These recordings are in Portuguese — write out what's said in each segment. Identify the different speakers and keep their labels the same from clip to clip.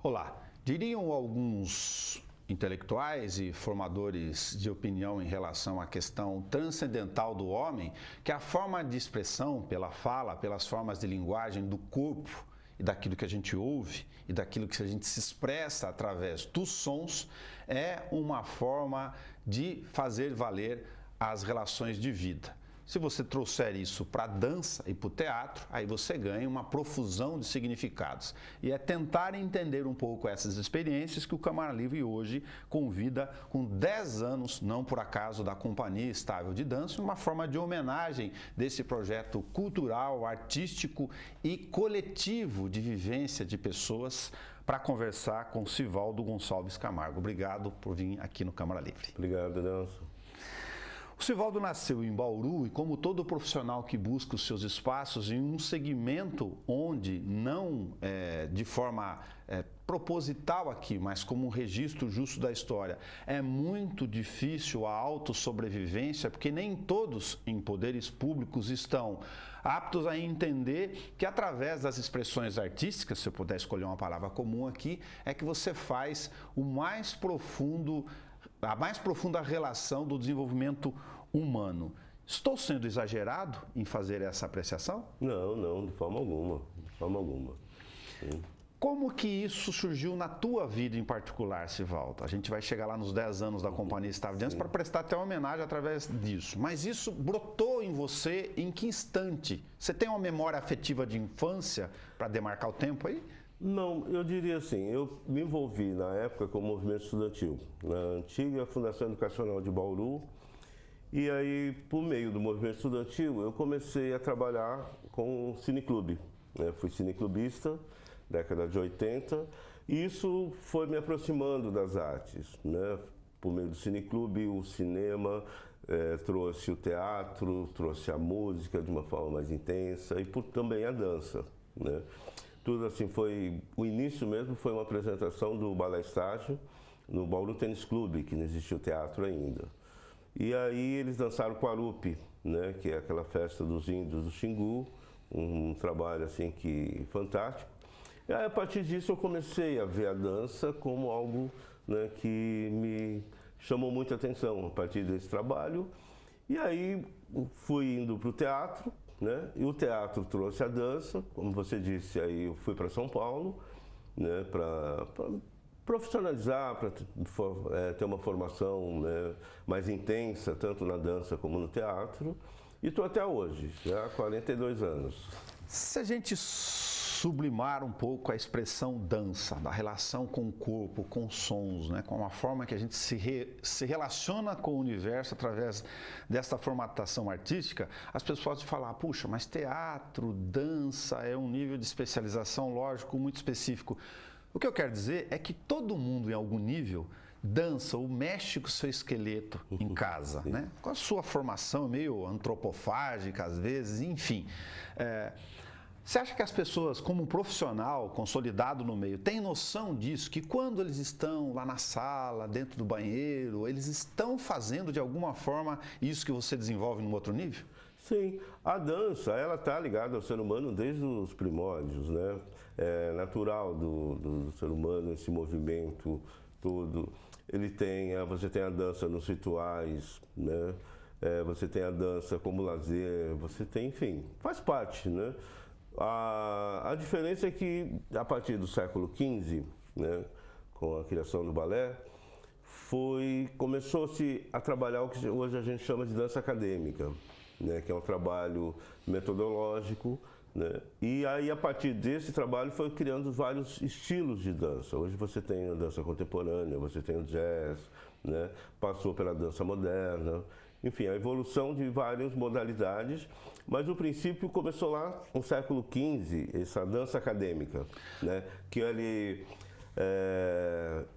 Speaker 1: Olá, diriam alguns intelectuais e formadores de opinião em relação à questão transcendental do homem que a forma de expressão pela fala, pelas formas de linguagem do corpo e daquilo que a gente ouve e daquilo que a gente se expressa através dos sons é uma forma de fazer valer as relações de vida. Se você trouxer isso para a dança e para o teatro, aí você ganha uma profusão de significados. E é tentar entender um pouco essas experiências que o Câmara Livre hoje convida com 10 anos, não por acaso, da Companhia Estável de Dança, uma forma de homenagem desse projeto cultural, artístico e coletivo de vivência de pessoas para conversar com Sivaldo Gonçalves Camargo. Obrigado por vir aqui no Câmara Livre.
Speaker 2: Obrigado, Nelson.
Speaker 1: O Sivaldo nasceu em Bauru e, como todo profissional que busca os seus espaços em um segmento onde não de forma proposital aqui, mas como um registro justo da história, é muito difícil a autossobrevivência, porque nem todos em poderes públicos estão aptos a entender que através das expressões artísticas, se eu puder escolher uma palavra comum aqui, é que você faz a mais profunda relação do desenvolvimento humano. Estou sendo exagerado em fazer essa apreciação?
Speaker 2: Não, de forma alguma, Sim.
Speaker 1: Como que isso surgiu na tua vida em particular, Sivaldo? A gente vai chegar lá nos 10 anos da Companhia Estável de Dança para prestar até uma homenagem através disso. Mas isso brotou em você em que instante? Você tem uma memória afetiva de infância para demarcar o tempo aí?
Speaker 2: Não, eu diria assim, eu me envolvi na época com o movimento estudantil, na antiga Fundação Educacional de Bauru, e aí, por meio do movimento estudantil, eu comecei a trabalhar com o cineclube. Fui cineclubista, década de 80, e isso foi me aproximando das artes, né? Por meio do cineclube, o cinema trouxe o teatro, trouxe a música de uma forma mais intensa, e também a dança, né? Tudo assim o início mesmo foi uma apresentação do Balé Estágio no Bauru Tênis Clube, que não existia o teatro ainda. E aí eles dançaram Quarupi, né, que é aquela festa dos índios do Xingu, um trabalho assim fantástico. E aí, a partir disso eu comecei a ver a dança como algo, né, que me chamou muita atenção a partir desse trabalho. E aí fui indo para o teatro, né? E o teatro trouxe a dança, como você disse, aí eu fui para São Paulo, né, para profissionalizar, para ter uma formação, né, mais intensa, tanto na dança como no teatro, e estou até hoje, já há 42 anos.
Speaker 1: Se a gente sublimar um pouco a expressão dança, da relação com o corpo, com sons, né, com a forma que a gente se relaciona com o universo através dessa formatação artística, as pessoas podem falar, puxa, mas teatro, dança é um nível de especialização, lógico, muito específico. O que eu quero dizer é que todo mundo, em algum nível, dança ou mexe com o seu esqueleto em casa, né? Com a sua formação meio antropofágica, às vezes, enfim. Você acha que as pessoas, como um profissional consolidado no meio, têm noção disso? Que quando eles estão lá na sala, dentro do banheiro, eles estão fazendo de alguma forma isso que você desenvolve num outro nível?
Speaker 2: Sim, a dança, ela está ligada ao ser humano desde os primórdios, né? É natural do ser humano esse movimento todo. Você tem a dança nos rituais, né? Você tem a dança como lazer, você tem, enfim, faz parte, né? A diferença é que, a partir do século XV, né, com a criação do balé, começou-se a trabalhar o que hoje a gente chama de dança acadêmica, né, que é um trabalho metodológico, né, e aí, a partir desse trabalho, foi criando vários estilos de dança. Hoje você tem a dança contemporânea, você tem o jazz, né, passou pela dança moderna. Enfim, a evolução de várias modalidades, mas o princípio começou lá no século XV, essa dança acadêmica, né? Que ele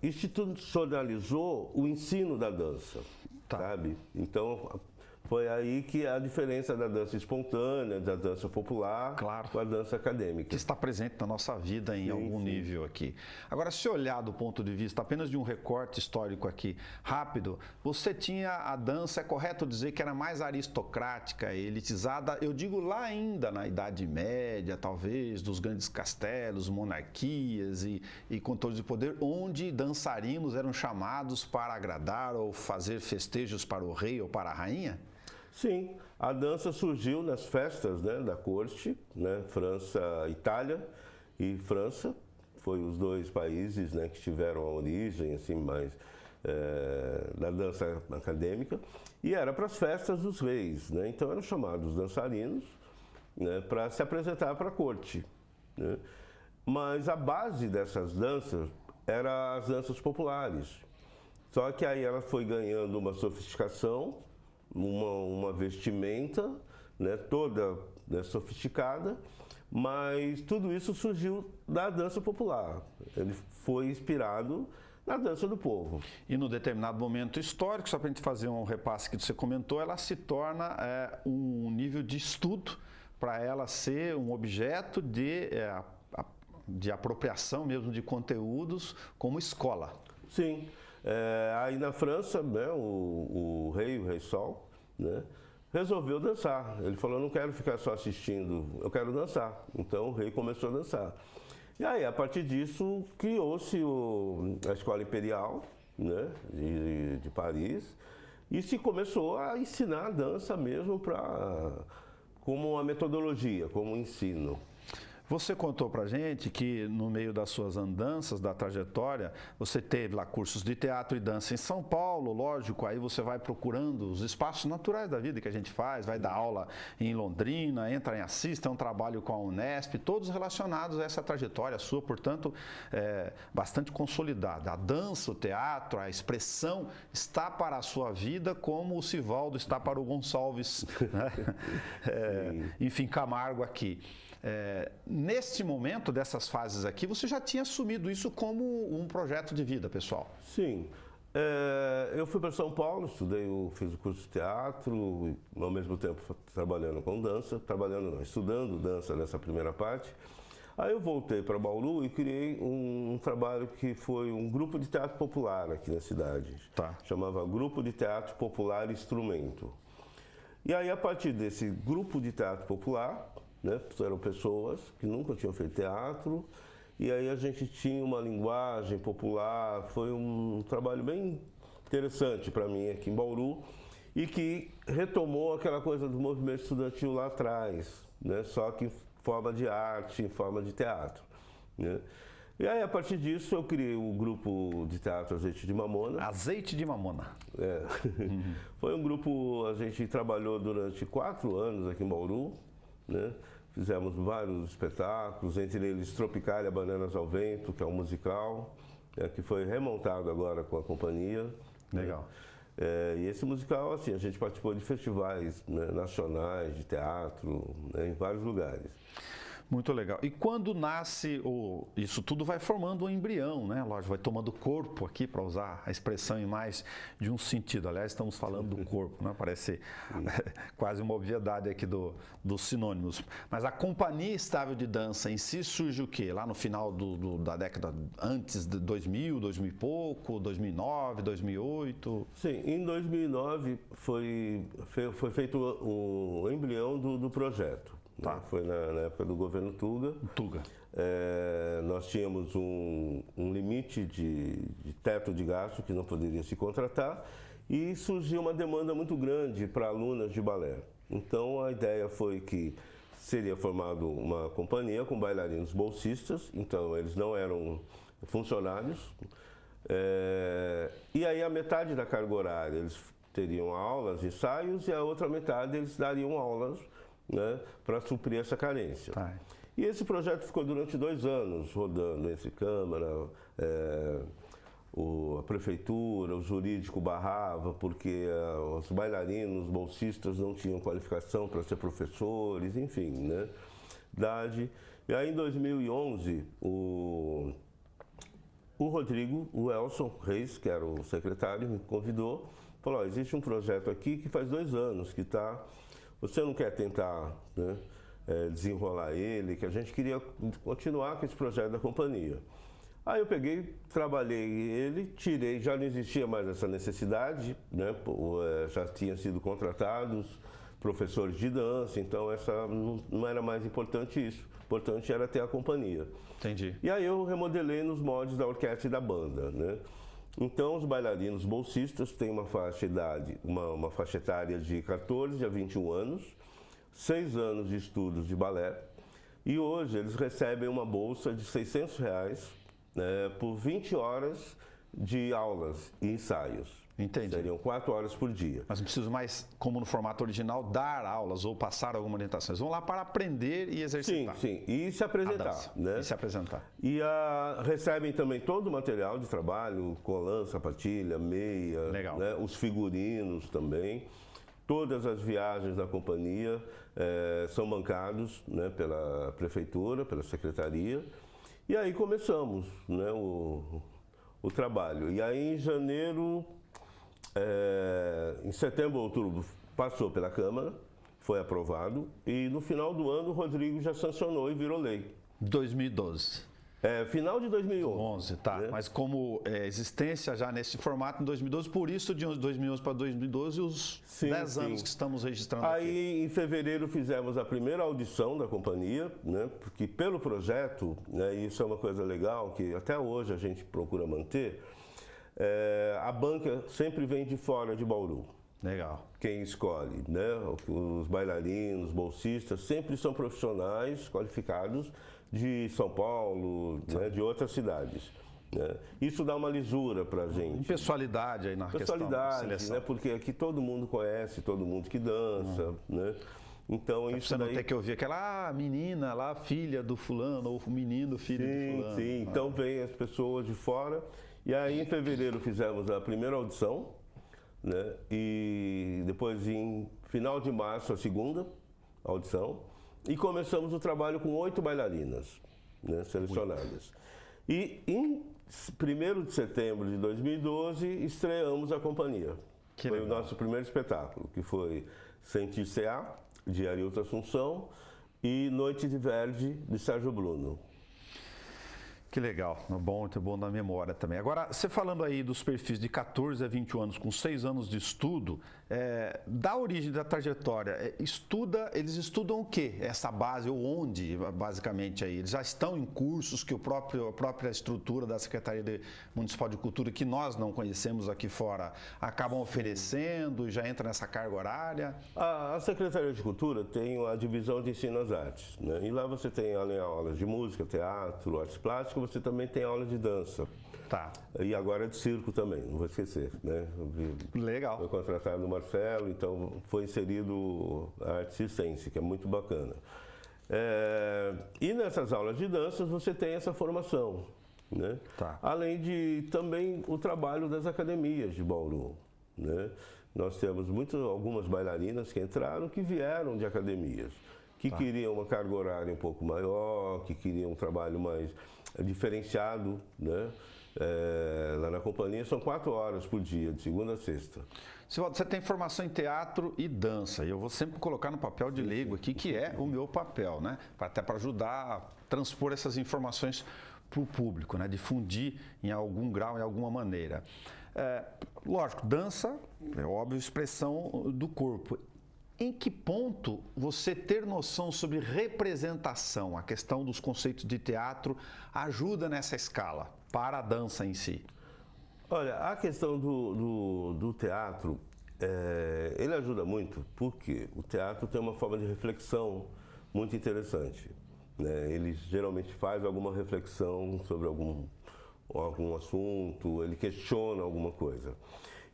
Speaker 2: institucionalizou o ensino da dança, sabe? Então, Foi aí que a diferença da dança espontânea, da dança popular,
Speaker 1: claro,
Speaker 2: com a dança acadêmica.
Speaker 1: Que está presente na nossa vida em algum nível aqui. Agora, se olhar do ponto de vista apenas de um recorte histórico aqui, rápido, você tinha a dança, é correto dizer que era mais aristocrática, elitizada, eu digo lá ainda na Idade Média, talvez, dos grandes castelos, monarquias e controles de poder, onde dançarinos eram chamados para agradar ou fazer festejos para o rei ou para a rainha?
Speaker 2: Sim, a dança surgiu nas festas, né, da corte, né, França, Itália e França, foi os dois países, né, que tiveram a origem assim mais da dança acadêmica, e era para as festas dos reis, né, então eram chamados dançarinos, né, para se apresentar para a corte, né. Mas a base dessas danças eram as danças populares, só que aí ela foi ganhando uma sofisticação, uma vestimenta, né, toda, né, sofisticada, mas tudo isso surgiu da dança popular. Ele foi inspirado na dança do povo.
Speaker 1: E no determinado momento histórico, só para a gente fazer um repasse que você comentou, ela se torna um nível de estudo para ela ser um objeto de apropriação mesmo de conteúdos como escola.
Speaker 2: Sim. Aí na França, né, o rei Sol, né, resolveu dançar. Ele falou, não quero ficar só assistindo, eu quero dançar. Então o rei começou a dançar. E aí, a partir disso, criou-se a Escola Imperial, né, de Paris, e se começou a ensinar a dança mesmo como uma metodologia, como um ensino.
Speaker 1: Você contou pra gente que no meio das suas andanças, da trajetória, você teve lá cursos de teatro e dança em São Paulo, lógico, aí você vai procurando os espaços naturais da vida que a gente faz, vai dar aula em Londrina, entra em Assis, tem um trabalho com a Unesp, todos relacionados a essa trajetória sua, portanto, bastante consolidada. A dança, o teatro, a expressão está para a sua vida como o Sivaldo está para o Gonçalves, né? Enfim, Camargo aqui. Neste momento dessas fases aqui, você já tinha assumido isso como um projeto de vida, pessoal?
Speaker 2: Sim. Eu fui para São Paulo, fiz o curso de teatro, ao mesmo tempo trabalhando com dança, estudando dança nessa primeira parte. Aí eu voltei para Bauru e criei um trabalho que foi um grupo de teatro popular aqui na cidade.
Speaker 1: Tá.
Speaker 2: Chamava Grupo de Teatro Popular Instrumento. E aí, a partir desse grupo de teatro popular, né, eram pessoas que nunca tinham feito teatro, e aí a gente tinha uma linguagem popular, foi um trabalho bem interessante para mim aqui em Bauru, e que retomou aquela coisa do movimento estudantil lá atrás, né, só que em forma de arte, em forma de teatro, né. E aí, a partir disso, eu criei o grupo de teatro Azeite de Mamona.
Speaker 1: Azeite de Mamona.
Speaker 2: Foi um grupo, a gente trabalhou durante 4 anos aqui em Bauru, né? Fizemos vários espetáculos, entre eles Tropicália Bananas ao Vento, que é um musical, que foi remontado agora com a companhia.
Speaker 1: Legal.
Speaker 2: E esse musical, assim, a gente participou de festivais, né, nacionais de teatro, né, em vários lugares.
Speaker 1: Muito legal. E quando nasce, isso tudo vai formando um embrião, né? Lógico, vai tomando corpo aqui, para usar a expressão em mais de um sentido. Aliás, estamos falando do corpo, né? Parece quase uma obviedade aqui dos sinônimos. Mas a Companhia Estável de Dança em si surge o quê? Lá no final da década, antes de 2000, 2000 e pouco, 2009, 2008?
Speaker 2: Sim, em 2009 foi feito o embrião do projeto.
Speaker 1: Tá.
Speaker 2: Foi na época do governo Tuga. Nós tínhamos um limite de teto de gasto que não poderia se contratar e surgiu uma demanda muito grande para alunas de balé. Então a ideia foi que seria formada uma companhia com bailarinos bolsistas, então eles não eram funcionários. E aí a metade da carga horária eles teriam aulas, ensaios, e a outra metade eles dariam aulas, né, para suprir essa carência.
Speaker 1: Tá.
Speaker 2: E esse projeto ficou durante 2 anos rodando entre Câmara, a Prefeitura, o jurídico barrava, porque os bailarinos, bolsistas não tinham qualificação para ser professores, enfim, né? E aí em 2011, o Rodrigo, o Elson Reis, que era o secretário, me convidou falou, ó, existe um projeto aqui que faz 2 anos que está... Você não quer tentar, né, desenrolar ele, que a gente queria continuar com esse projeto da companhia. Aí eu peguei, trabalhei ele, tirei, já não existia mais essa necessidade, né, já tinham sido contratados professores de dança, então não era mais importante isso. O importante era ter a companhia.
Speaker 1: Entendi.
Speaker 2: E aí eu remodelei nos moldes da orquestra e da banda, né? Então, os bailarinos bolsistas têm uma faixa idade, uma faixa etária de 14 a 21 anos, 6 anos de estudos de balé, e hoje eles recebem uma bolsa de R$600, né, por 20 horas de aulas e ensaios.
Speaker 1: Entendi.
Speaker 2: Seriam 4 horas por dia.
Speaker 1: Mas não preciso mais, como no formato original, dar aulas ou passar alguma orientação. Eles vão lá para aprender e exercitar.
Speaker 2: Sim, e se apresentar. Né?
Speaker 1: E se apresentar.
Speaker 2: E recebem também todo o material de trabalho, colã, sapatilha, meia, né? Os figurinos também. Todas as viagens da companhia são bancados, né, pela prefeitura, pela secretaria. E aí começamos, né, o trabalho. E aí em janeiro... em setembro ou outubro passou pela Câmara, foi aprovado e no final do ano o Rodrigo já sancionou e virou lei.
Speaker 1: 2012.
Speaker 2: Final de 2011.
Speaker 1: Tá, né? Mas como existência já nesse formato em 2012, por isso de 2011 para 2012 os 10 anos que estamos registrando aqui.
Speaker 2: Aí em fevereiro fizemos a primeira audição da companhia, né? Porque pelo projeto, né, isso é uma coisa legal que até hoje a gente procura manter, a banca sempre vem de fora de Bauru.
Speaker 1: Legal.
Speaker 2: Quem escolhe, né? Os bailarinos, bolsistas, sempre são profissionais qualificados de São Paulo, né? De outras cidades. Né? Isso dá uma lisura para a gente.
Speaker 1: Pessoalidade aí na questão da seleção.
Speaker 2: Né? Porque aqui todo mundo conhece, todo mundo que dança, né? Então isso
Speaker 1: você não tem que ouvir aquela menina lá, filha do fulano, ou menino, filho do fulano.
Speaker 2: Sim, então vem as pessoas de fora. E aí, em fevereiro, fizemos a primeira audição, né? E depois, em final de março, a segunda audição. E começamos o trabalho com 8 bailarinas, né, selecionadas. E em 1º de setembro de 2012, estreamos a companhia. Foi o nosso primeiro espetáculo, que foi Sentir C.A., de Arilton Assunção, e Noite de Verdi, de Sérgio Bruno.
Speaker 1: Que legal, muito bom na memória também. Agora, você falando aí dos perfis de 14 a 21 anos, com 6 anos de estudo, da origem da trajetória, eles estudam o quê? Essa base, ou onde, basicamente, aí? Eles já estão em cursos que a própria estrutura da Secretaria Municipal de Cultura, que nós não conhecemos aqui fora, acabam oferecendo, já entra nessa carga horária?
Speaker 2: A Secretaria de Cultura tem a divisão de ensino às artes, né? E lá você tem, além de aulas de música, teatro, artes plásticas, você também tem aula de dança.
Speaker 1: Tá.
Speaker 2: E agora de circo também, não vou esquecer, né?
Speaker 1: Legal.
Speaker 2: Foi contratado o Marcelo, então foi inserido a arte circense, que é muito bacana. E nessas aulas de danças você tem essa formação, né?
Speaker 1: Tá.
Speaker 2: Além de também o trabalho das academias de Bauru, né? Nós temos algumas bailarinas que entraram, que vieram de academias, que queriam uma carga horária um pouco maior, que queriam um trabalho mais diferenciado, né? Lá na companhia são 4 horas por dia, de segunda a sexta.
Speaker 1: Você tem formação em teatro e dança, e eu vou sempre colocar no papel de leigo aqui, que é o meu papel, né? Até para ajudar a transpor essas informações para o público, né? Difundir em algum grau, em alguma maneira. Lógico, dança, é óbvio, expressão do corpo. Em que ponto você ter noção sobre representação, a questão dos conceitos de teatro, ajuda nessa escala para a dança em si?
Speaker 2: Olha, a questão do teatro, ele ajuda muito porque o teatro tem uma forma de reflexão muito interessante, né? Ele geralmente faz alguma reflexão sobre algum assunto, ele questiona alguma coisa.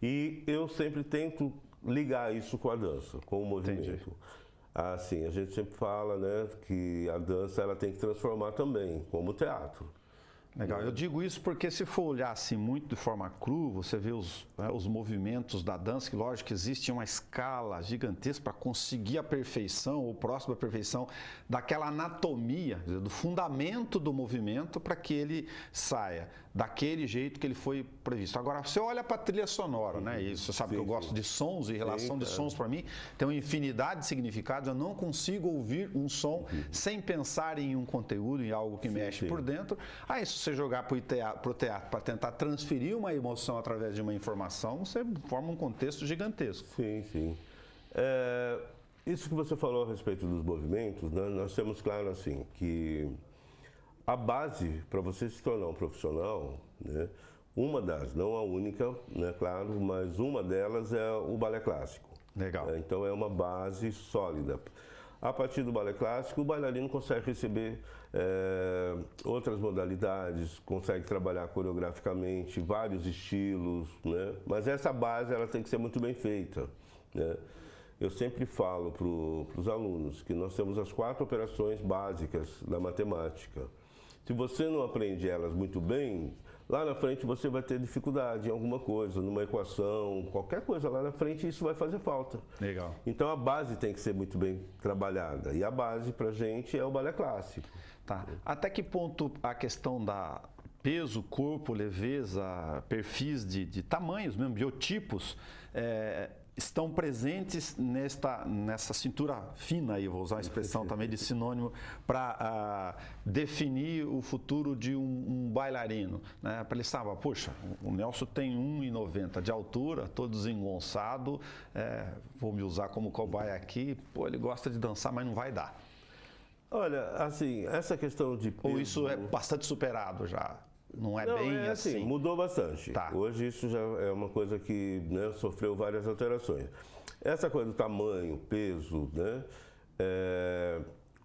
Speaker 2: E eu sempre tento ligar isso com a dança, com o movimento. Entendi. Assim, a gente sempre fala, né, que a dança ela tem que transformar também, como o teatro.
Speaker 1: Legal, eu digo isso porque se for olhar assim muito de forma crua, você vê os movimentos da dança, que lógico que existe uma escala gigantesca para conseguir a perfeição, ou próximo à perfeição, daquela anatomia, do fundamento do movimento para que ele saia. daquele jeito que ele foi previsto. Agora, você olha para a trilha sonora, né? E você sabe que eu gosto de sons e relação de sons para mim tem uma infinidade de significados. Eu não consigo ouvir um som sem pensar em um conteúdo, em algo que mexe por dentro. Aí, se você jogar para o teatro para tentar transferir uma emoção através de uma informação, você forma um contexto gigantesco.
Speaker 2: Sim, sim. Isso que você falou a respeito dos movimentos, né? Nós temos claro assim que a base para você se tornar um profissional, né? Uma das, não a única, né, claro, mas uma delas é o balé clássico.
Speaker 1: Legal.
Speaker 2: Então é uma base sólida. A partir do balé clássico, o bailarino consegue receber outras modalidades, consegue trabalhar coreograficamente, vários estilos, né? Mas essa base ela tem que ser muito bem feita, né? Eu sempre falo para os alunos que nós temos as 4 operações básicas da matemática. Se você não aprende elas muito bem, lá na frente você vai ter dificuldade em alguma coisa, numa equação, qualquer coisa lá na frente, isso vai fazer falta.
Speaker 1: Legal.
Speaker 2: Então a base tem que ser muito bem trabalhada. E a base pra gente é o balé clássico.
Speaker 1: Tá. Até que ponto a questão da peso, corpo, leveza, perfis de tamanhos mesmo, biotipos, estão presentes nessa cintura fina, aí, vou usar a expressão também de sinônimo, para definir o futuro de um bailarino, né? Para ele saber, poxa, o Nelson tem 1,90 de altura, todo desengonçado, vou me usar como cobaia aqui, pô, ele gosta de dançar, mas não vai dar.
Speaker 2: Olha, assim, essa questão de peso...
Speaker 1: Ou isso é bastante superado já? Não é bem assim?
Speaker 2: Mudou bastante.
Speaker 1: Tá.
Speaker 2: Hoje isso já é uma coisa que, né, sofreu várias alterações. Essa coisa do tamanho, peso, né,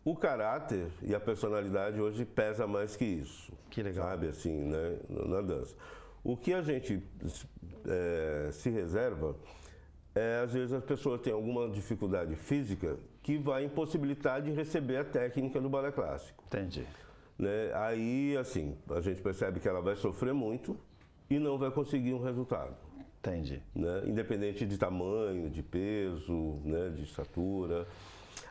Speaker 2: o caráter e a personalidade hoje pesa mais que isso.
Speaker 1: Que legal.
Speaker 2: Sabe, assim, né, na dança. O que a gente se reserva às vezes as pessoas têm alguma dificuldade física que vai impossibilitar de receber a técnica do balé clássico.
Speaker 1: Entendi.
Speaker 2: Né? Aí, assim, a gente percebe que ela vai sofrer muito e não vai conseguir um resultado.
Speaker 1: Entendi.
Speaker 2: Né? Independente de tamanho, de peso, né, de estatura.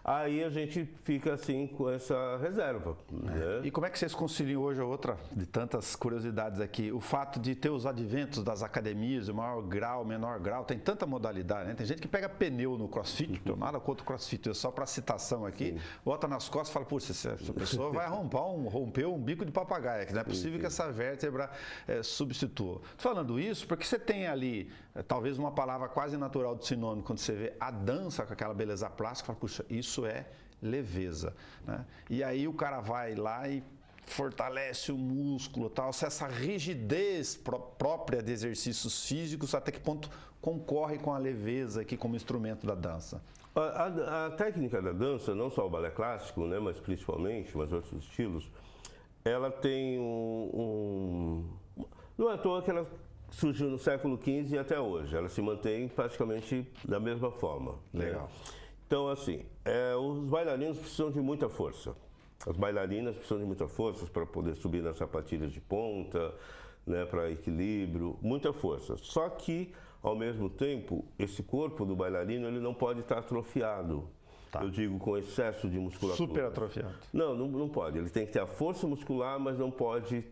Speaker 2: Aí a gente fica assim com essa reserva. Né?
Speaker 1: E como é que vocês conciliam hoje outra de tantas curiosidades aqui? O fato de ter os adventos das academias, o maior grau, menor grau, tem tanta modalidade, né? Tem gente que pega pneu no crossfit, não nada contra o crossfit, só para citação aqui, bota nas costas e fala, puxa, essa pessoa vai romper um bico de papagaio, que não é possível que essa vértebra substitua. Tô falando isso porque você tem ali, talvez uma palavra quase natural de sinônimo, quando você vê a dança com aquela beleza plástica, fala, puxa, isso é leveza, né? E aí o cara vai lá e fortalece o músculo, tal. Se essa rigidez própria de exercícios físicos, até que ponto concorre com a leveza aqui como instrumento da dança?
Speaker 2: A técnica da dança, não só o balé clássico, né, mas principalmente, mas outros estilos, ela tem não é à toa que ela surgiu no século XV e até hoje. Ela se mantém praticamente da mesma forma.
Speaker 1: Legal.
Speaker 2: Né? Então, assim, os bailarinos precisam de muita força. As bailarinas precisam de muita força para poder subir nas sapatilhas de ponta, né, para equilíbrio, muita força. Só que, ao mesmo tempo, esse corpo do bailarino ele não pode estar atrofiado. Tá. Eu digo com excesso de musculatura.
Speaker 1: Super atrofiado.
Speaker 2: Não pode. Ele tem que ter a força muscular, mas não pode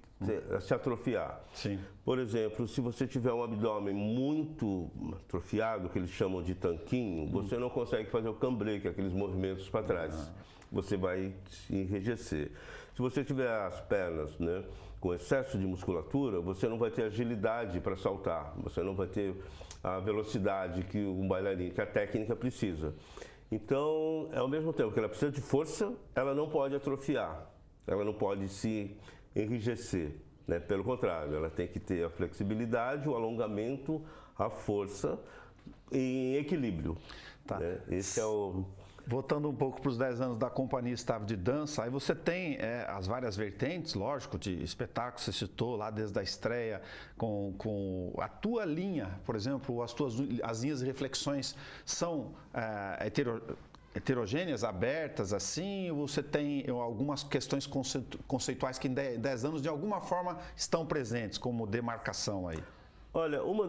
Speaker 2: se atrofiar.
Speaker 1: Sim.
Speaker 2: Por exemplo, se você tiver um abdômen muito atrofiado, que eles chamam de tanquinho, você não consegue fazer o cambré, que é aqueles movimentos para trás. Você vai se enrijecer. Se você tiver as pernas, né, com excesso de musculatura, você não vai ter agilidade para saltar. Você não vai ter a velocidade que um bailarino, que a técnica precisa. Então, ao mesmo tempo que ela precisa de força, ela não pode atrofiar, ela não pode se enrijecer, né? Pelo contrário, ela tem que ter a flexibilidade, o alongamento, a força em equilíbrio.
Speaker 1: Tá.
Speaker 2: Né? Esse é o...
Speaker 1: Voltando um pouco para os 10 anos da Companhia Estável de Dança, aí você tem as várias vertentes, lógico, de espetáculos, você citou lá desde a estreia, com a tua linha, por exemplo, as linhas de reflexões são heterogêneas, abertas, assim, ou você tem algumas questões conceituais que em 10 anos, de alguma forma, estão presentes, como demarcação aí?
Speaker 2: Olha, uma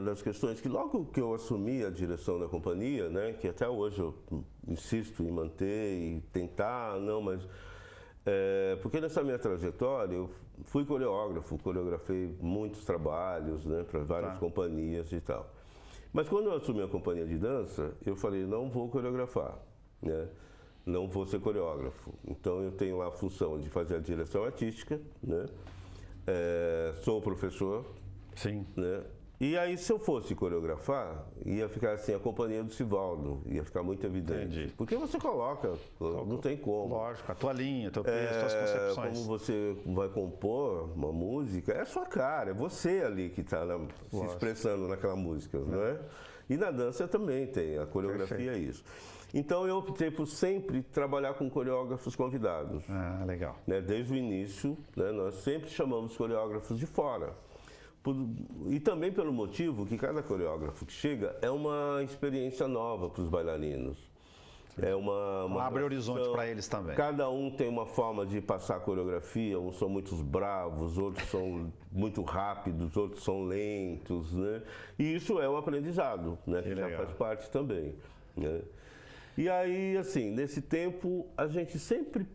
Speaker 2: das questões que logo que eu assumi a direção da companhia, né, que até hoje eu insisto em manter e tentar, não, mas Porque nessa minha trajetória eu fui coreógrafo, coreografei muitos trabalhos, né, para várias companhias e tal. Mas quando eu assumi a companhia de dança, eu falei, não vou coreografar, né? Não vou ser coreógrafo. Então eu tenho lá a função de fazer a direção artística, né? Sou professor.
Speaker 1: Sim.
Speaker 2: Né? E aí, se eu fosse coreografar, ia ficar assim, a companhia do Sivaldo, ia ficar muito evidente.
Speaker 1: Entendi.
Speaker 2: Porque você coloca, não tem como.
Speaker 1: Lógico, a tua linha, teu peso, tuas concepções.
Speaker 2: Como você vai compor uma música, é a sua cara, é você ali que está se expressando naquela música, não é? E na dança também tem, a coreografia é isso. Então eu optei por sempre trabalhar com coreógrafos convidados.
Speaker 1: Ah, legal.
Speaker 2: Né? Desde o início, né? Nós sempre chamamos coreógrafos de fora. E também pelo motivo que cada coreógrafo que chega é uma experiência nova para os bailarinos. É uma
Speaker 1: abre horizonte para eles também.
Speaker 2: Cada um tem uma forma de passar a coreografia, uns são muito bravos, outros são muito rápidos, outros são lentos, né? E isso é um aprendizado, né? Que já faz parte também, né? E aí, assim, nesse tempo, a gente sempre...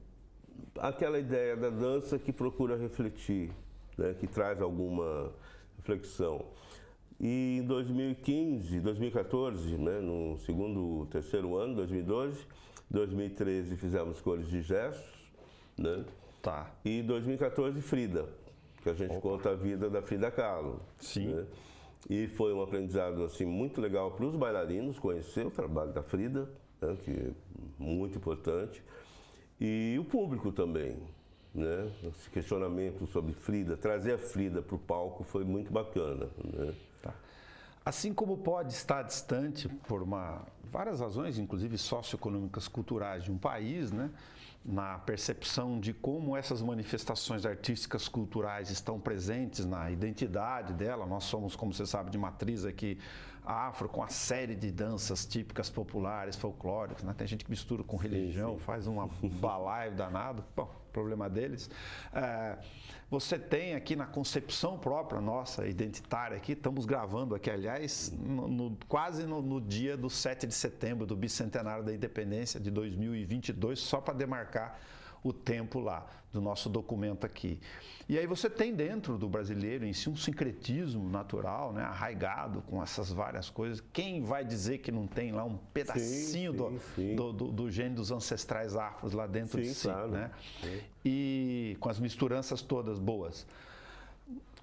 Speaker 2: Aquela ideia da dança que procura refletir, né? Que traz alguma reflexão. E em 2015, 2014, né, no terceiro ano, 2012, 2013 fizemos Cores de Gestos, né?
Speaker 1: Tá.
Speaker 2: E 2014 Frida, que a gente conta a vida da Frida Kahlo.
Speaker 1: Sim.
Speaker 2: Né? E foi um aprendizado assim muito legal para os bailarinos conhecer o trabalho da Frida, né, que é muito importante, e o público também. Né? Esse questionamento sobre Frida, trazer a Frida para o palco foi muito bacana. Né?
Speaker 1: Tá. Assim como pode estar distante por várias razões, inclusive socioeconômicas, culturais de um país, né? Na percepção de como essas manifestações artísticas culturais estão presentes na identidade dela. Nós somos, como você sabe, de matriz aqui afro, com a série de danças típicas populares, folclóricas, né? Tem gente que mistura com religião, faz um balaio danado. Bom, problema deles. Você tem aqui na concepção própria nossa, identitária aqui, estamos gravando aqui, aliás, quase no dia do 7 de setembro, do bicentenário da independência de 2022, só para demarcar o tempo lá do nosso documento aqui. E aí você tem dentro do brasileiro em si um sincretismo natural, né, arraigado com essas várias coisas. Quem vai dizer que não tem lá um pedacinho do gênio dos ancestrais afros lá dentro de si, claro, né? E com as misturanças todas boas.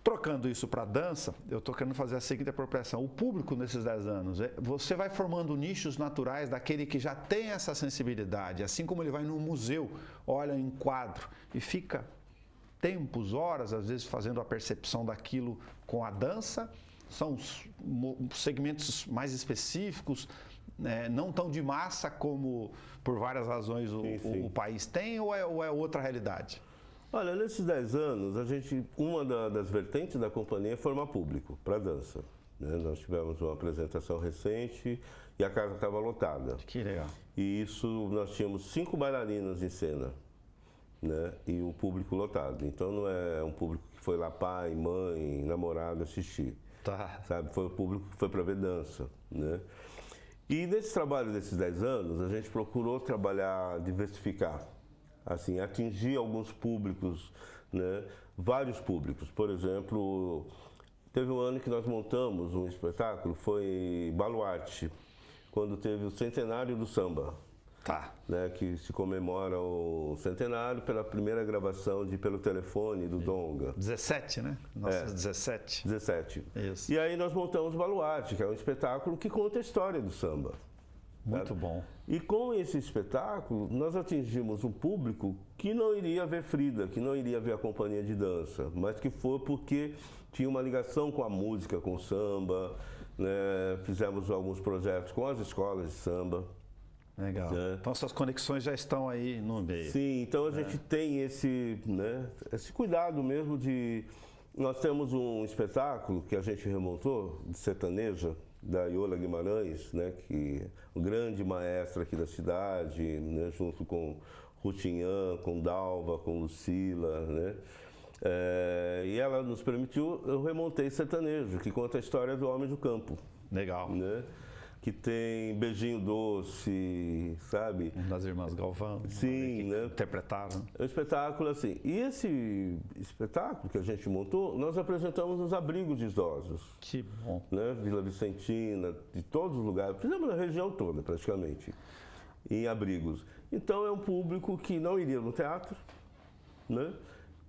Speaker 1: Trocando isso para a dança, eu estou querendo fazer a seguinte apropriação. O público nesses 10 anos, você vai formando nichos naturais daquele que já tem essa sensibilidade, assim como ele vai num museu, olha em quadro e fica tempos, horas, às vezes fazendo a percepção daquilo com a dança. São segmentos mais específicos, não tão de massa como, por várias razões, o país tem, ou é outra realidade?
Speaker 2: Olha, nesses 10 anos, uma das vertentes da companhia é formar público para dança. Né? Nós tivemos uma apresentação recente e a casa estava lotada.
Speaker 1: Que legal.
Speaker 2: E isso, nós tínhamos 5 bailarinas em cena, né? E o público lotado. Então não é um público que foi lá pai, mãe, namorado assistir.
Speaker 1: Tá.
Speaker 2: Sabe? Foi o público que foi para ver dança, né? E nesse trabalho desses 10 anos, a gente procurou diversificar. Assim, atingir alguns públicos, né? Vários públicos. Por exemplo, teve um ano que nós montamos um espetáculo, foi Baluarte, quando teve o centenário do samba.
Speaker 1: Tá.
Speaker 2: Né, que se comemora o centenário pela primeira gravação Pelo Telefone, do Donga.
Speaker 1: 17, né? Nossa, 17.
Speaker 2: 17.
Speaker 1: Isso.
Speaker 2: E aí nós montamos Baluarte, que é um espetáculo que conta a história do samba.
Speaker 1: Muito bom.
Speaker 2: E com esse espetáculo, nós atingimos um público que não iria ver Frida, que não iria ver a companhia de dança, mas que foi porque tinha uma ligação com a música, com o samba, né? Fizemos alguns projetos com as escolas de samba.
Speaker 1: Legal. Né? Então essas conexões já estão aí no meio.
Speaker 2: Sim, então a gente tem esse cuidado mesmo de... Nós temos um espetáculo que a gente remontou, de sertaneja, da Iola Guimarães, né, que é uma grande maestra aqui da cidade, né, junto com Rutinhã, com Dalva, com Lucila, né? E ela nos permitiu, eu remontei sertanejo, que conta a história do homem do campo.
Speaker 1: Legal.
Speaker 2: Né? que tem Beijinho Doce, sabe?
Speaker 1: Das Irmãs Galvão.
Speaker 2: Sim, né?
Speaker 1: Interpretaram.
Speaker 2: É um espetáculo assim. E esse espetáculo que a gente montou, nós apresentamos nos abrigos de idosos.
Speaker 1: Que bom.
Speaker 2: Né? Vila Vicentina, de todos os lugares. Fizemos na região toda, praticamente, em abrigos. Então, é um público que não iria no teatro, né?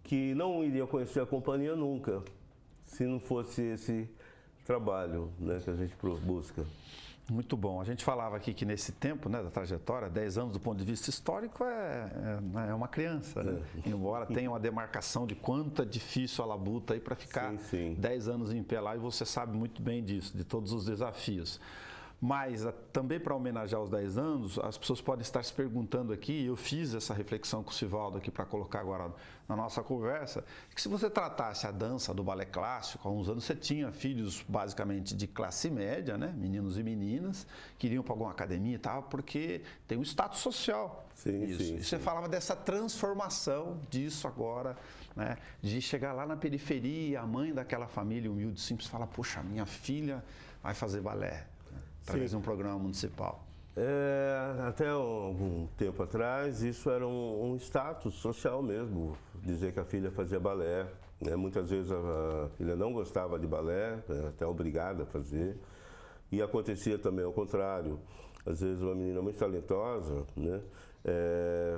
Speaker 2: Que não iria conhecer a companhia nunca, se não fosse esse trabalho, né, que a gente busca.
Speaker 1: Muito bom. A gente falava aqui que nesse tempo, né, da trajetória, 10 anos do ponto de vista histórico é uma criança, né? Embora tenha uma demarcação de quanto é difícil a labuta aí para ficar 10 anos em pé lá, e você sabe muito bem disso, de todos os desafios. Mas também para homenagear os 10 anos, as pessoas podem estar se perguntando aqui, eu fiz essa reflexão com o Sivaldo aqui para colocar agora na nossa conversa, que se você tratasse a dança do balé clássico, há uns anos você tinha filhos basicamente de classe média, né? Meninos e meninas, que iriam para alguma academia e tal, porque tem um status social. E você falava dessa transformação disso agora, né? De chegar lá na periferia, a mãe daquela família humilde, simples, fala, poxa, minha filha vai fazer balé. Através de um programa municipal.
Speaker 2: Até algum tempo atrás, isso era um status social mesmo, dizer que a filha fazia balé. Né? Muitas vezes a filha não gostava de balé, era até obrigada a fazer. E acontecia também ao contrário. Às vezes uma menina muito talentosa, né,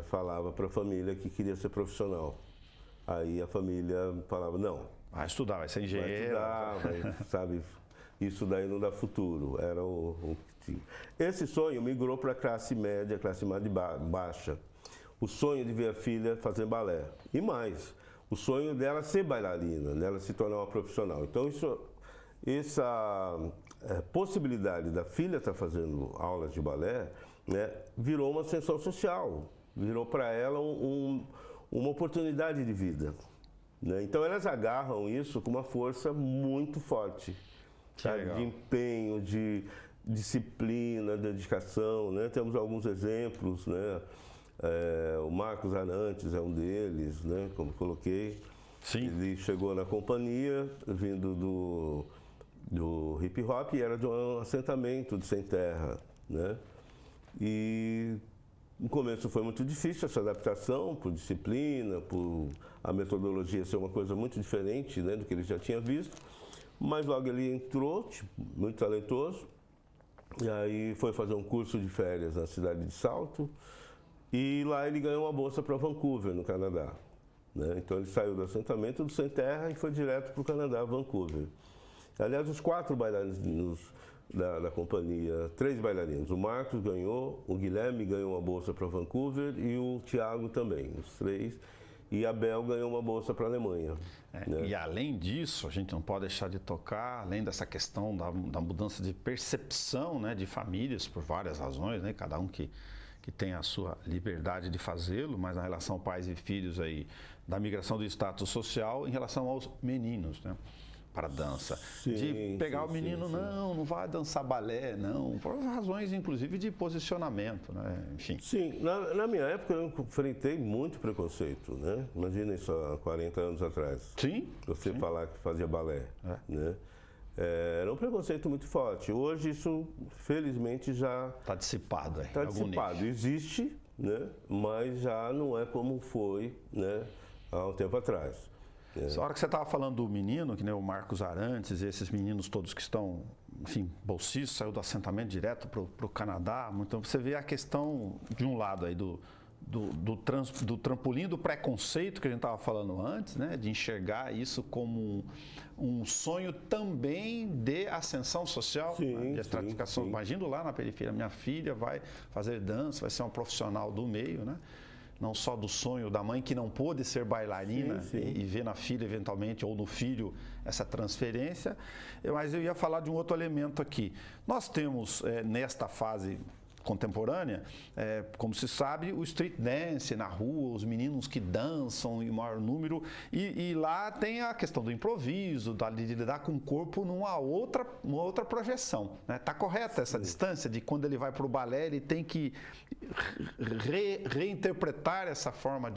Speaker 2: falava para a família que queria ser profissional. Aí a família falava, não.
Speaker 1: Vai estudar, vai ser engenheiro.
Speaker 2: Vai estudar, sabe... Isso daí não dá futuro, era o que tinha. Esse sonho migrou para a classe média, classe mais baixa. O sonho de ver a filha fazer balé. E mais, o sonho dela ser bailarina, dela se tornar uma profissional. Então, essa possibilidade da filha estar fazendo aulas de balé, né, virou uma ascensão social, virou para ela uma oportunidade de vida. Né? Então, elas agarram isso com uma força muito forte. Sabe, de empenho, de disciplina, de dedicação, né? Temos alguns exemplos, né? O Marcos Arantes é um deles, né? Como coloquei.
Speaker 1: Sim.
Speaker 2: Ele chegou na companhia vindo do hip hop e era de um assentamento de sem terra, né? E no começo foi muito difícil essa adaptação, por disciplina, por a metodologia ser uma coisa muito diferente, né, do que ele já tinha visto. Mas logo ele entrou, tipo, muito talentoso, e aí foi fazer um curso de férias na cidade de Salto, e lá ele ganhou uma bolsa para Vancouver, no Canadá. Né? Então ele saiu do assentamento do Sem Terra e foi direto para o Canadá, Vancouver. Aliás, os 4 bailarinos da companhia, 3 bailarinos, o Marcos ganhou, o Guilherme ganhou uma bolsa para Vancouver e o Thiago também, os 3. E a Bel ganhou uma bolsa para a Alemanha.
Speaker 1: Né? E além disso, a gente não pode deixar de tocar, além dessa questão da mudança de percepção, né, de famílias, por várias razões, né, cada um que tem a sua liberdade de fazê-lo, mas na relação pais e filhos aí, da migração do status social em relação aos meninos, né? Para a dança. De pegar o menino, não vai dançar balé, não, por razões inclusive de posicionamento, né? Enfim.
Speaker 2: Sim, na minha época eu enfrentei muito preconceito, né? Imagina isso há 40 anos atrás.
Speaker 1: Sim.
Speaker 2: Você falar que fazia balé, né? Era um preconceito muito forte. Hoje isso, felizmente, já...
Speaker 1: Está dissipado.
Speaker 2: Está dissipado. Existe, né? Mas já não é como foi, né, há um tempo atrás.
Speaker 1: A hora que você estava falando do menino, que nem o Marcos Arantes, e esses meninos todos que estão, enfim, bolsistas, saiu do assentamento direto para o Canadá, então você vê a questão, de um lado aí, do trampolim do preconceito que a gente estava falando antes, né, de enxergar isso como um sonho também de ascensão social, né, de estratificação. Imagina lá na periferia, minha filha vai fazer dança, vai ser uma profissional do meio, né? Não só do sonho da mãe que não pôde ser bailarina e ver na filha eventualmente ou no filho essa transferência, mas eu ia falar de um outro elemento aqui. Nós temos nesta fase contemporânea, como se sabe, o street dance na rua, os meninos que dançam em maior número, e lá tem a questão do improviso, de lidar com o corpo numa outra projeção. Está correta essa distância de quando ele vai para o balé, ele tem que reinterpretar essa forma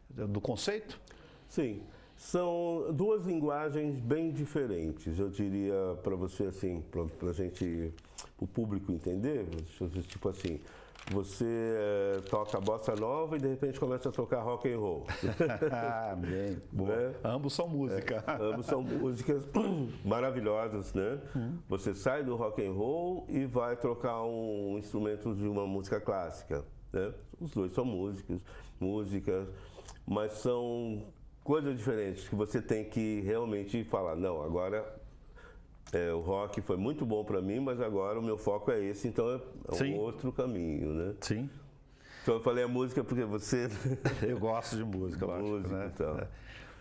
Speaker 1: do conceito?
Speaker 2: Sim. São 2 linguagens bem diferentes, eu diria para você assim, para a gente o público entender, tipo assim, você toca bossa nova e de repente começa a tocar rock and roll.
Speaker 1: Bem, boa.
Speaker 2: Né?
Speaker 1: Ambos são música.
Speaker 2: Ambos são músicas maravilhosas, né? Você sai do rock and roll e vai trocar um instrumento de uma música clássica, né? Os dois são músicas, mas são coisas diferentes que você tem que realmente falar, não, agora o rock foi muito bom para mim, mas agora o meu foco é esse, então é um outro caminho, né?
Speaker 1: Sim.
Speaker 2: Então eu falei a música porque você...
Speaker 1: Eu gosto de música, lógico, né?
Speaker 2: Então.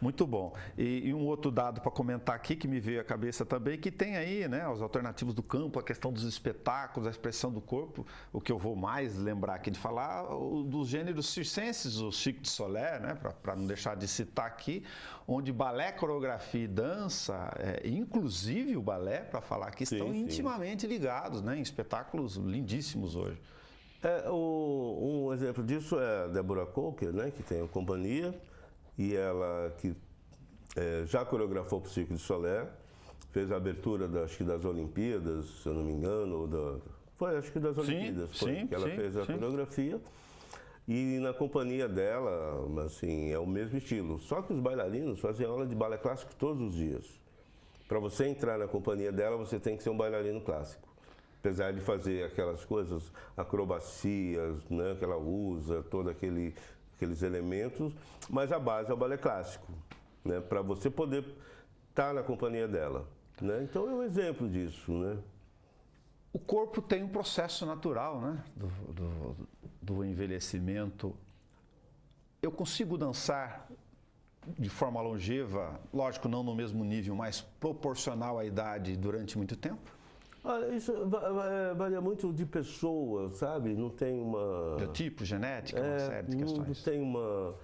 Speaker 1: Muito bom. E um outro dado para comentar aqui que me veio à cabeça também, que tem aí, né, os alternativos do campo, a questão dos espetáculos, a expressão do corpo, o que eu vou mais lembrar aqui de falar, dos gêneros circenses, o Cirque du Soleil, né, para não deixar de citar aqui, onde balé, coreografia e dança, inclusive o balé, para falar que estão intimamente ligados, né, em espetáculos lindíssimos hoje.
Speaker 2: Um exemplo disso é a Deborah Coker, né, que tem a companhia, e ela que já coreografou para o Cirque du Soleil, fez a abertura das Olimpíadas, se eu não me engano, foi acho que das Olimpíadas, que ela fez a coreografia. E na companhia dela, assim, é o mesmo estilo. Só que os bailarinos fazem aula de balé clássico todos os dias. Para você entrar na companhia dela, você tem que ser um bailarino clássico. Apesar de fazer aquelas coisas, acrobacias, né, que ela usa, todos aqueles elementos, mas a base é o balé clássico, né, para você poder estar na companhia dela, né? Então é um exemplo disso, né?
Speaker 1: O corpo tem um processo natural, né, do envelhecimento. Eu consigo dançar de forma longeva, lógico, não no mesmo nível, mas proporcional à idade durante muito tempo?
Speaker 2: Olha, isso varia muito de pessoa, sabe? Não tem uma...
Speaker 1: Biotipo, genética, uma série de questões.
Speaker 2: Não tem uma...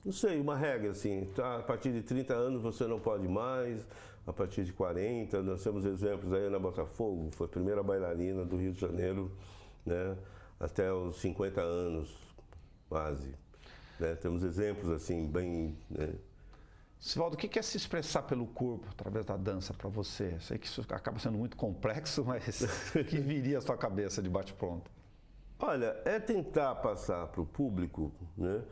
Speaker 2: não sei, uma regra, assim. Tá, a partir de 30 anos você não pode mais, a partir de 40, nós temos exemplos aí, Ana Botafogo, foi a primeira bailarina do Rio de Janeiro, né? Até os 50 anos, quase. Né? Temos exemplos, assim, bem... Né?
Speaker 1: Sivaldo, o que é se expressar pelo corpo através da dança para você? Eu sei que isso acaba sendo muito complexo, mas o que viria à sua cabeça de bate-pronto?
Speaker 2: Olha, é tentar passar para o público, né,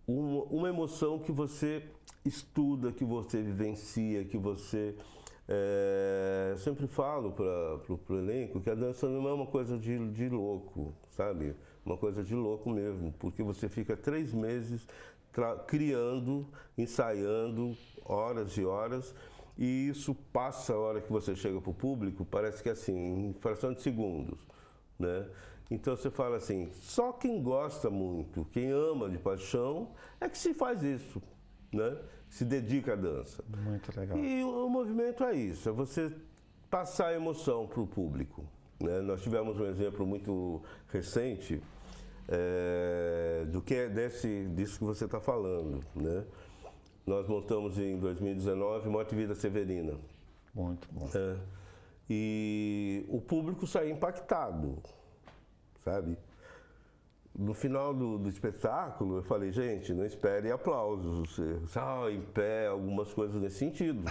Speaker 2: uma emoção que você estuda, que você vivencia, que você... sempre falo para o elenco que a dança não é uma coisa de louco, sabe? Uma coisa de louco mesmo, porque você fica 3 meses... criando, ensaiando horas e horas, e isso passa a hora que você chega para o público, parece que assim, em fração de segundos, né? Então você fala assim, só quem gosta muito, quem ama de paixão, é que se faz isso, né? Se dedica à dança.
Speaker 1: Muito legal.
Speaker 2: E o movimento é isso, é você passar a emoção para o público, né? Nós tivemos um exemplo muito recente, disso que você está falando, né? Nós montamos em 2019 Morte e Vida Severina.
Speaker 1: Muito bom.
Speaker 2: E o público saiu impactado, sabe? No final do espetáculo, eu falei, gente, não espere aplausos, em pé, algumas coisas nesse sentido.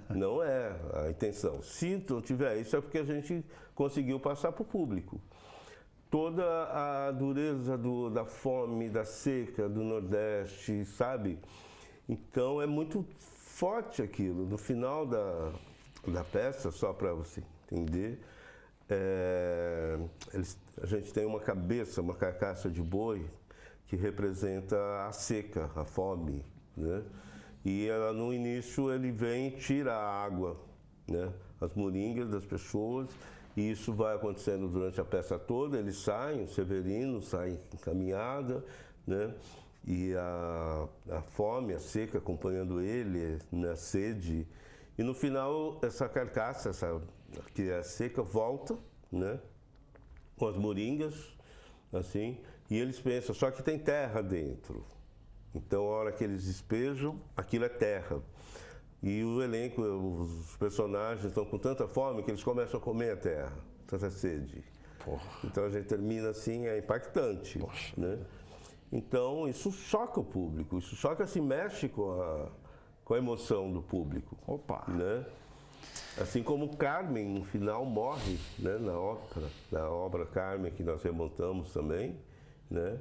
Speaker 2: Não é a intenção. Se não tiver isso, é porque a gente conseguiu passar para o público. Toda a dureza da fome, da seca, do Nordeste, sabe? Então é muito forte aquilo. No final da peça, só para você entender, a gente tem uma cabeça, uma carcaça de boi que representa a seca, a fome, né? E no início ele vem e tira a água, né? As moringas das pessoas. E isso vai acontecendo durante a peça toda, eles saem, o Severino sai em caminhada, né? E a fome, a seca acompanhando ele, na sede. E no final, essa carcaça, que é a seca, volta, né? Com as moringas, assim, e eles pensam, só que tem terra dentro. Então, a hora que eles despejam, aquilo é terra. E o elenco, os personagens estão com tanta fome que eles começam a comer a terra, tanta sede. Porra. Então a gente termina assim, é impactante. Poxa. Né? Então isso choca o público, isso choca, se mexe com a emoção do público.
Speaker 1: Opa!
Speaker 2: Né? Assim como Carmen, no final, morre, né, na obra Carmen, que nós remontamos também, né?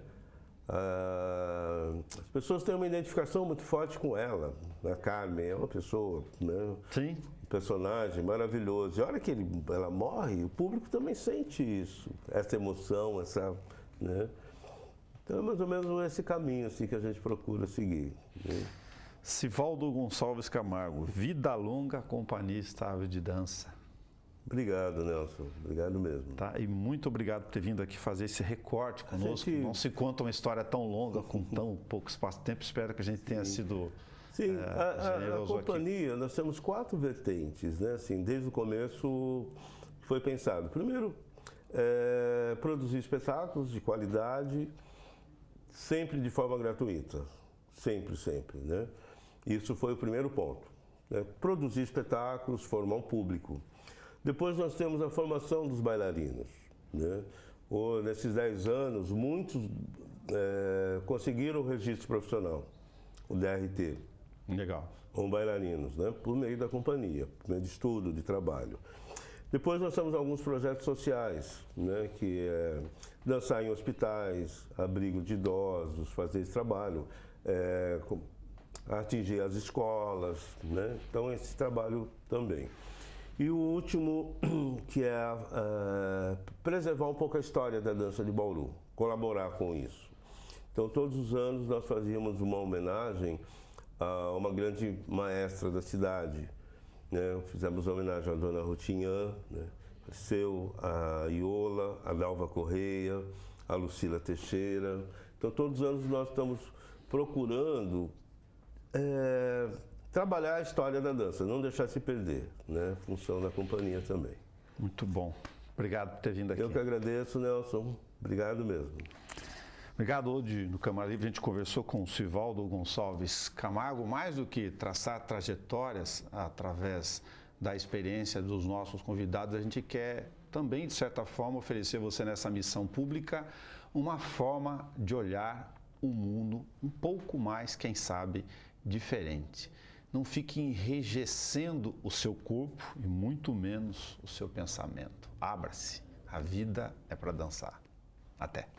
Speaker 2: As pessoas têm uma identificação muito forte com ela. A Carmen é uma pessoa, né?
Speaker 1: Sim.
Speaker 2: Um personagem maravilhoso. E a hora que ela morre, o público também sente isso, essa emoção, né? Então é mais ou menos esse caminho assim, que a gente procura seguir, né?
Speaker 1: Sivaldo Gonçalves Camargo, vida longa, Companhia Estável de Dança.
Speaker 2: Obrigado, Nelson. Obrigado mesmo.
Speaker 1: Tá? E muito obrigado por ter vindo aqui fazer esse recorte conosco. Não se conta uma história tão longa, com tão pouco espaço de tempo. Espero que a gente tenha sido
Speaker 2: Sim, a companhia,
Speaker 1: aqui.
Speaker 2: Nós temos 4 vertentes, né? Assim, desde o começo foi pensado. Primeiro, produzir espetáculos de qualidade, sempre de forma gratuita. Sempre, né? Isso foi o primeiro ponto, né? Produzir espetáculos, formar um público. Depois nós temos a formação dos bailarinos, né? Nesses 10 anos, muitos conseguiram o registro profissional, o DRT.
Speaker 1: Legal.
Speaker 2: Com bailarinos, né? Por meio da companhia, por meio de estudo, de trabalho. Depois nós temos alguns projetos sociais, né? Que é dançar em hospitais, abrigo de idosos, fazer esse trabalho, atingir as escolas, né? Então esse trabalho também. E o último, que é preservar um pouco a história da dança de Bauru, colaborar com isso. Então todos os anos nós fazíamos uma homenagem a uma grande maestra da cidade, né? Fizemos homenagem à Dona Rutinhã, né? A Iola, a Dalva Correia, a Lucila Teixeira. Então todos os anos nós estamos procurando trabalhar a história da dança, não deixar se perder, né? Função da companhia também.
Speaker 1: Muito bom. Obrigado por ter vindo aqui.
Speaker 2: Eu que agradeço, Nelson. Obrigado mesmo.
Speaker 1: Obrigado. Hoje no Câmara Livre a gente conversou com o Sivaldo Gonçalves Camargo. Mais do que traçar trajetórias através da experiência dos nossos convidados, a gente quer também, de certa forma, oferecer você nessa missão pública uma forma de olhar o mundo um pouco mais, quem sabe, diferente. Não fique enrijecendo o seu corpo e muito menos o seu pensamento. Abra-se. A vida é para dançar. Até.